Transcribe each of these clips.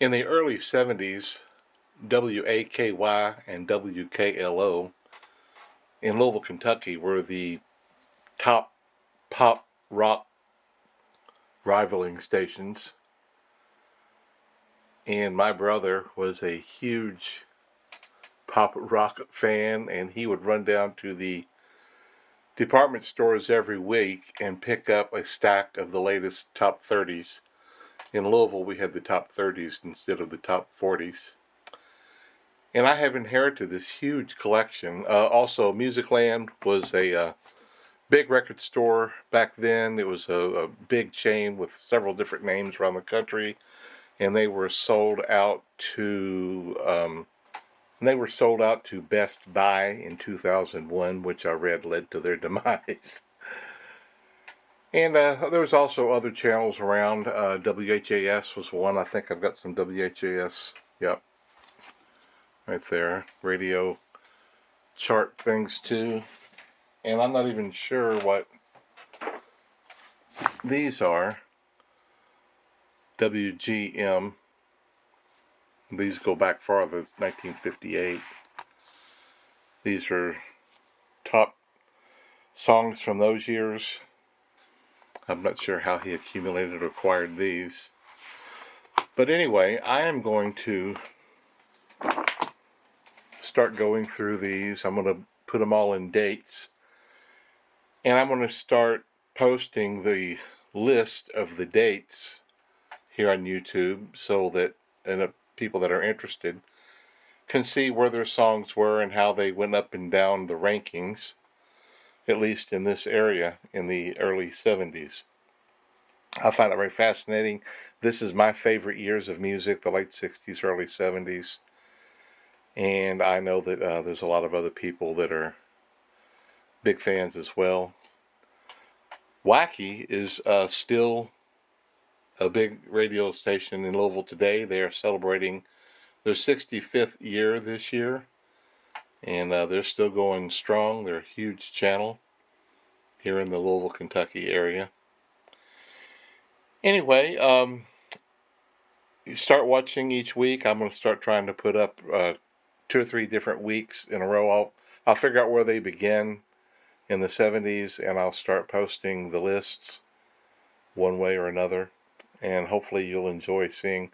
In the early 70s, WAKY and WKLO in Louisville, Kentucky were the top pop rock rivaling stations. And my brother was a huge pop rock fan, and he would run down to the department stores every week and pick up a stack of the latest top 30s. In Louisville, we had the top 30s instead of the top 40s. And I have inherited this huge collection. Also, Musicland was a big record store back then. It was a big chain with several different names around the country, and they were sold out to Best Buy in 2001, which I read led to their demise. And there was also other channels around. WHAS was one. I think I've got some WHAS. Yep. Right there. Radio chart things too. And I'm not even sure what these are. WGM. These go back farther. It's 1958. These are top songs from those years. I'm not sure how he accumulated or acquired these. But anyway, I am going to start going through these. I'm going to put them all in dates. And I'm going to start posting the list of the dates here on YouTube so that people that are interested can see where their songs were and how they went up and down the rankings, at least in this area in the early 70s. I find it very fascinating. This is my favorite years of music, the late 60s, early 70s. And I know that there's a lot of other people that are big fans as well. Wacky is still a big radio station in Louisville today. They are celebrating their 65th year this year. And they're still going strong. They're a huge channel here in the Louisville, Kentucky area. Anyway, you start watching each week. I'm going to start trying to put up 2 or 3 different weeks in a row. I'll figure out where they begin in the 70s, and I'll start posting the lists one way or another. And hopefully you'll enjoy seeing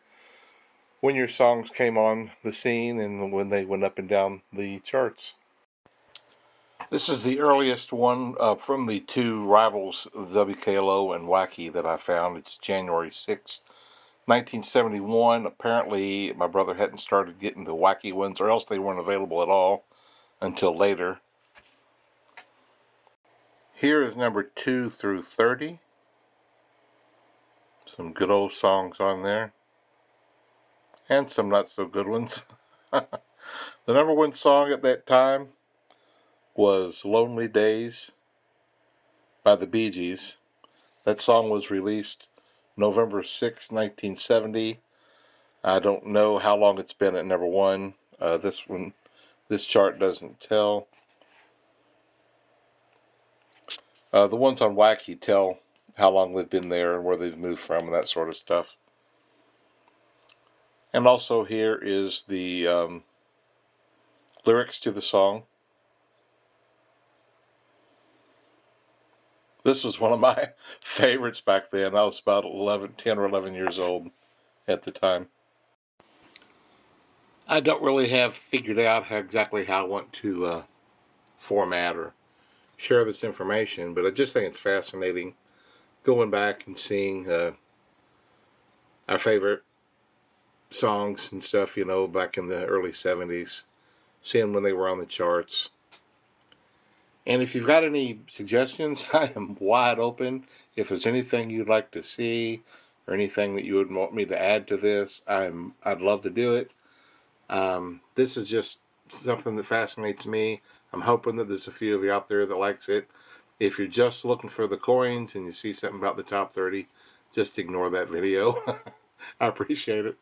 when your songs came on the scene and when they went up and down the charts. This is the earliest one from the 2 rivals, WKLO and Wacky, that I found. It's January 6th, 1971. Apparently my brother hadn't started getting the Wacky ones, or else they weren't available at all until later. Here is number 2 through 30. Some good old songs on there. And some not so good ones. The number 1 song at that time was Lonely Days by the Bee Gees. That song was released November 6, 1970. I don't know how long it's been at number 1. This chart doesn't tell. The ones on Wacky tell how long they've been there and where they've moved from and that sort of stuff. And also here is the lyrics to the song. This was one of my favorites back then. I was about 10 or 11 years old at the time. I don't really have figured out exactly how I want to format or share this information, but I just think it's fascinating going back and seeing our favorite songs and stuff, back in the early 70s, seeing when they were on the charts. And if you've got any suggestions, I am wide open. If there's anything you'd like to see or anything that you would want me to add to this, I'd love to do it. This is just something that fascinates me. I'm hoping that there's a few of you out there that likes it. If you're just looking for the coins and you see something about the top 30, just ignore that video. I appreciate it.